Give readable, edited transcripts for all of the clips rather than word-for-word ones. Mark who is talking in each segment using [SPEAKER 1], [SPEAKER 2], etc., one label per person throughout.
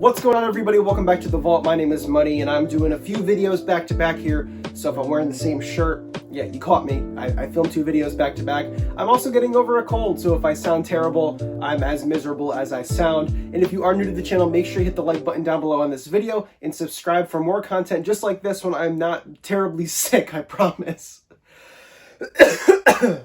[SPEAKER 1] What's going on, everybody? Welcome back to the vault. My name is Money, and I'm doing a few videos back to back here. So if I'm wearing the same shirt, yeah, you caught me. I filmed 2 videos back to back. I'm also getting over a cold, so if I sound terrible, I'm as miserable as I sound. And if you are new to the channel, make sure you hit the like button down below on this video and subscribe for more content just like this when I'm not terribly sick, I promise.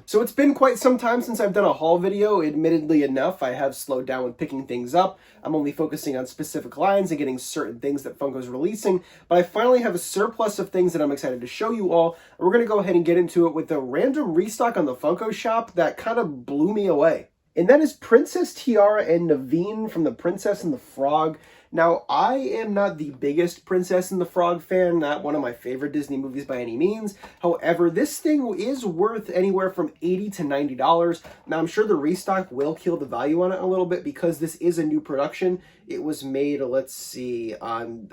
[SPEAKER 1] So it's been quite some time since I've done a haul video. Admittedly enough, I have slowed down with picking things up. I'm only focusing on specific lines and getting certain things that Funko's releasing, but I finally have a surplus of things that I'm excited to show you all. We're going to go ahead and get into it with a random restock on the Funko shop that kind of blew me away. And that is Princess Tiara and Naveen from The Princess and the Frog. Now, I am not the biggest Princess and the Frog fan, not one of my favorite Disney movies by any means. However, this thing is worth anywhere from $80 to $90. Now, I'm sure the restock will kill the value on it a little bit because this is a new production. It was made, let's see, on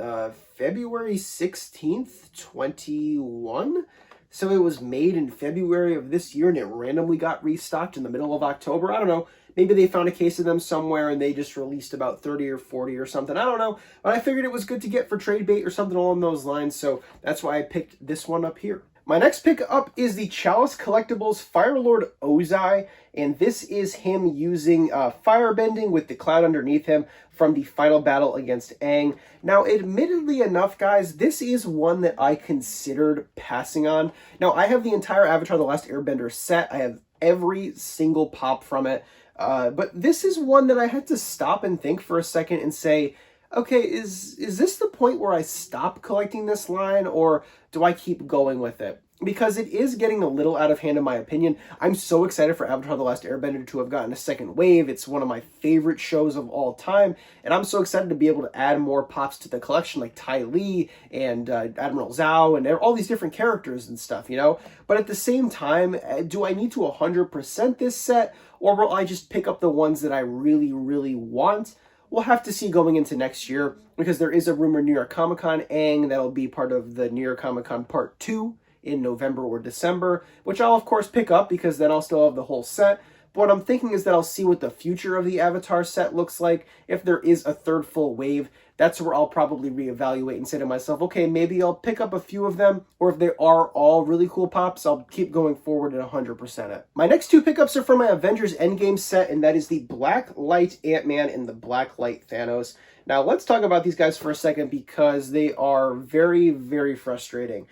[SPEAKER 1] February 16th, 21? So it was made in February of this year and it randomly got restocked in the middle of October. I don't know. Maybe they found a case of them somewhere and they just released about 30 or 40 or something. I don't know. But I figured it was good to get for trade bait or something along those lines. So that's why I picked this one up here. My next pick up is the Chalice Collectibles Fire Lord Ozai. And this is him using firebending with the cloud underneath him from the final battle against Aang. Now, admittedly enough, guys, this is one that I considered passing on. Now, I have the entire Avatar The Last Airbender set. I have every single pop from it. But this is one that I had to stop and think for a second and say, okay, is this the point where I stop collecting this line, or do I keep going with it? Because it is getting a little out of hand in my opinion. I'm so excited for Avatar The Last Airbender to have gotten a second wave. It's one of my favorite shows of all time, and I'm so excited to be able to add more pops to the collection like Ty Lee and Admiral Zhao and all these different characters and stuff, you know? But at the same time, do I need to 100% this set, or will I just pick up the ones that I really, really want? We'll have to see going into next year, because there is a rumor New York Comic Con Aang that'll be part of the New York Comic Con Part 2 in November or December, which I'll of course pick up because then I'll still have the whole set. But what I'm thinking is that I'll see what the future of the Avatar set looks like. If there is a third full wave, that's where I'll probably reevaluate and say to myself, okay, maybe I'll pick up a few of them, or if they are all really cool pops, I'll keep going forward at 100% it. My next 2 pickups are from my Avengers Endgame set, and that is the Blacklight Ant-Man and the Blacklight Thanos. Now, let's talk about these guys for a second because they are very, very frustrating.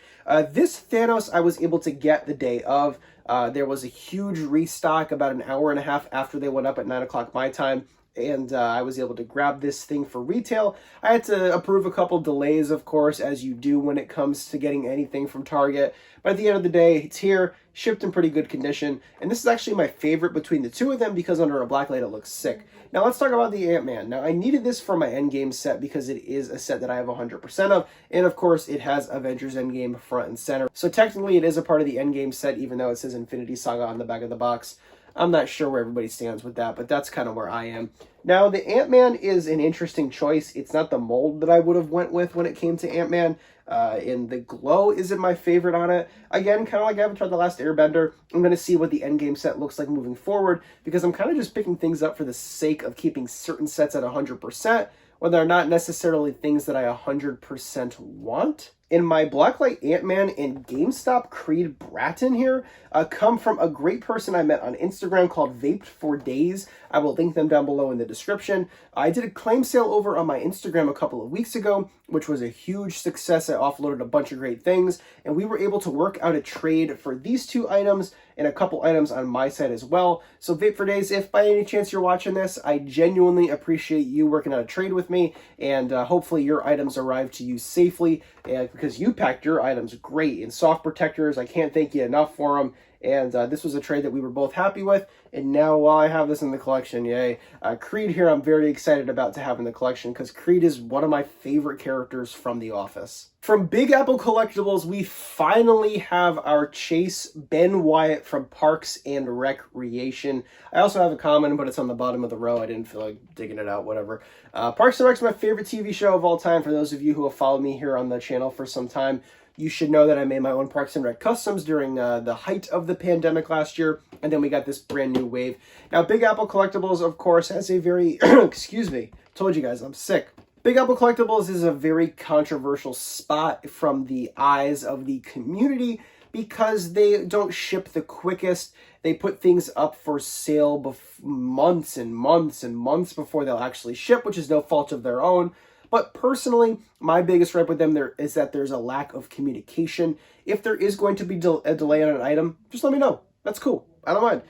[SPEAKER 1] This Thanos I was able to get the day of. There was a huge restock about an hour and a half after they went up at 9 o'clock my time, and I was able to grab this thing for retail. I had to approve a couple delays, of course, as you do when it comes to getting anything from Target. But at the end of the day, it's here, shipped in pretty good condition. And this is actually my favorite between the 2 of them because under a black light it looks sick. Now let's talk about the Ant-Man. Now I needed this for my Endgame set because it is a set that I have 100% of. And of course it has Avengers Endgame front and center. So technically it is a part of the Endgame set even though it says Infinity Saga on the back of the box. I'm not sure where everybody stands with that, but that's kind of where I am. Now, the Ant-Man is an interesting choice. It's not the mold that I would have went with when it came to Ant-Man, and the glow isn't my favorite on it. Again, kind of like Avatar The Last Airbender, I'm going to see what the Endgame set looks like moving forward, because I'm kind of just picking things up for the sake of keeping certain sets at 100%, when they're not necessarily things that I 100% want. In my Blacklight Ant-Man and GameStop Creed Bratton here come from a great person I met on Instagram called vapedfordays. I will link them down below in the description. I did a claim sale over on my Instagram a couple of weeks ago, which was a huge success. I offloaded a bunch of great things, and we were able to work out a trade for these 2 items and a couple items on my side as well. So vapedfordays, if by any chance you're watching this, I genuinely appreciate you working out a trade with me, and hopefully your items arrive to you safely, because you packed your items great in soft protectors. I can't thank you enough for them. And this was a trade that we were both happy with. And now while I have this in the collection, yay. Creed here I'm very excited about to have in the collection because Creed is one of my favorite characters from The Office. From Big Apple Collectibles, we finally have our Chase Ben Wyatt from Parks and Recreation. I also have a comment, but it's on the bottom of the row. I didn't feel like digging it out, whatever. Parks and Rec is my favorite TV show of all time. For those of you who have followed me here on the channel for some time, you should know that I made my own Parks and Rec customs during the height of the pandemic last year, and then we got this brand new wave. Now, Big Apple Collectibles, of course, has a very, excuse me, told you guys I'm sick. Big Apple Collectibles is a very controversial spot from the eyes of the community because they don't ship the quickest. They put things up for sale months and months and months before they'll actually ship, which is no fault of their own. But personally, my biggest gripe with them is that there's a lack of communication. If there is going to be a delay on an item, just let me know. That's cool. I don't mind.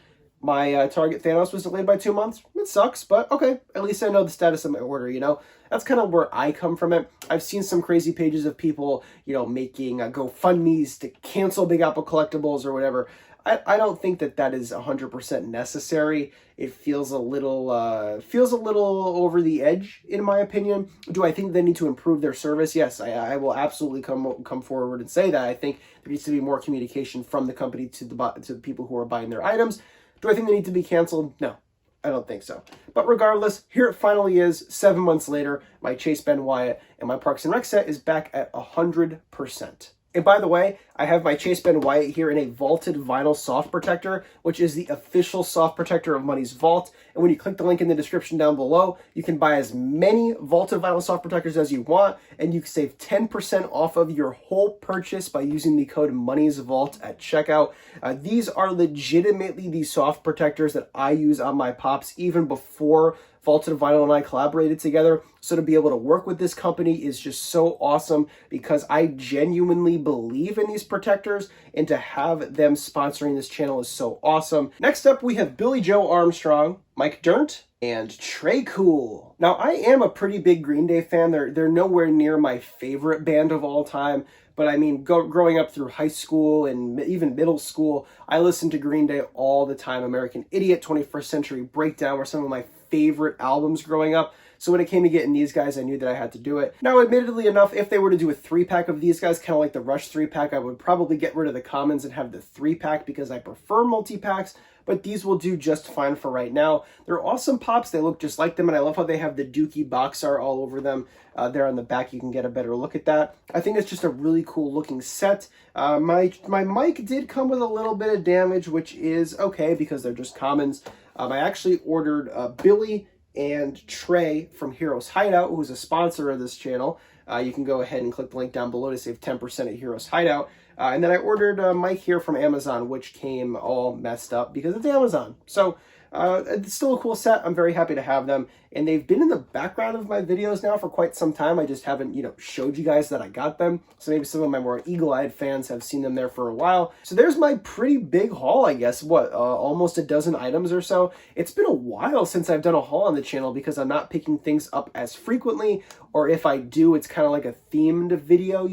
[SPEAKER 1] My Target Thanos was delayed by 2 months. It sucks, but okay. At least I know the status of my order, you know? That's kind of where I come from it. I've seen some crazy pages of people, you know, making GoFundMes to cancel Big Apple Collectibles or whatever. I don't think that is 100% necessary. It feels a little over the edge, in my opinion. Do I think they need to improve their service? Yes, I will absolutely come forward and say that. I think there needs to be more communication from the company to the people who are buying their items. Do I think they need to be canceled? No, I don't think so. But regardless, here it finally is, 7 months later. My Chase Ben Wyatt and my Parks and Rec set is back at 100%. And by the way, I have my Chase Ben Wyatt here in a vaulted vinyl soft protector, which is the official soft protector of Money's Vault. And when you click the link in the description down below, you can buy as many vaulted vinyl soft protectors as you want, and you can save 10% off of your whole purchase by using the code Money's Vault at checkout. These are legitimately the soft protectors that I use on my Pops even before Vaulted Vinyl and I collaborated together. So to be able to work with this company is just so awesome because I genuinely believe in these protectors, and to have them sponsoring this channel is so awesome. Next up, we have Joe Armstrong, Mike Dirnt, and Trey Cool. Now, I am a pretty big Green Day fan. They're nowhere near my favorite band of all time. But I mean, growing up through high school and even middle school, I listened to Green Day all the time. American Idiot, 21st Century Breakdown were some of my favorite albums growing up. So when it came to getting these guys, I knew that I had to do it. Now, admittedly enough, if they were to do a 3-pack of these guys, kind of like the Rush 3-pack, I would probably get rid of the commons and have the 3-pack because I prefer multi-packs. But these will do just fine for right now. They're awesome pops. They look just like them, and I love how they have the Dookie box art all over them. There on the back, you can get a better look at that. I think it's just a really cool looking set. My mic did come with a little bit of damage, which is okay because they're just commons. I actually ordered Billy and Trey from Heroes Hideout, who's a sponsor of this channel. You can go ahead and click the link down below to save 10% at Heroes Hideout. And then I ordered Mike here from Amazon, which came all messed up because it's Amazon. So it's still a cool set. I'm very happy to have them. And they've been in the background of my videos now for quite some time. I just haven't, showed you guys that I got them. So maybe some of my more eagle-eyed fans have seen them there for a while. So there's my pretty big haul, I guess. Almost a dozen items or so. It's been a while since I've done a haul on the channel because I'm not picking things up as frequently. Or if I do, it's kind of like a themed video,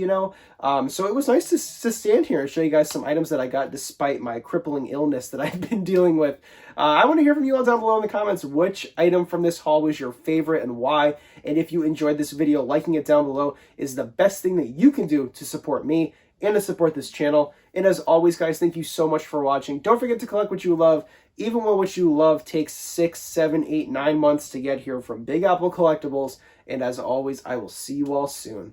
[SPEAKER 1] So it was nice to stand here and show you guys some items that I got despite my crippling illness that I've been dealing with. I want to hear from you all down below in the comments which item from this haul was your favorite and why. And if you enjoyed this video, liking it down below is the best thing that you can do to support me and to support this channel. And as always, guys, thank you so much for watching. Don't forget to collect what you love, even when what you love takes 6, 7, 8, 9 months to get here from Big Apple Collectibles. And as always, I will see you all soon.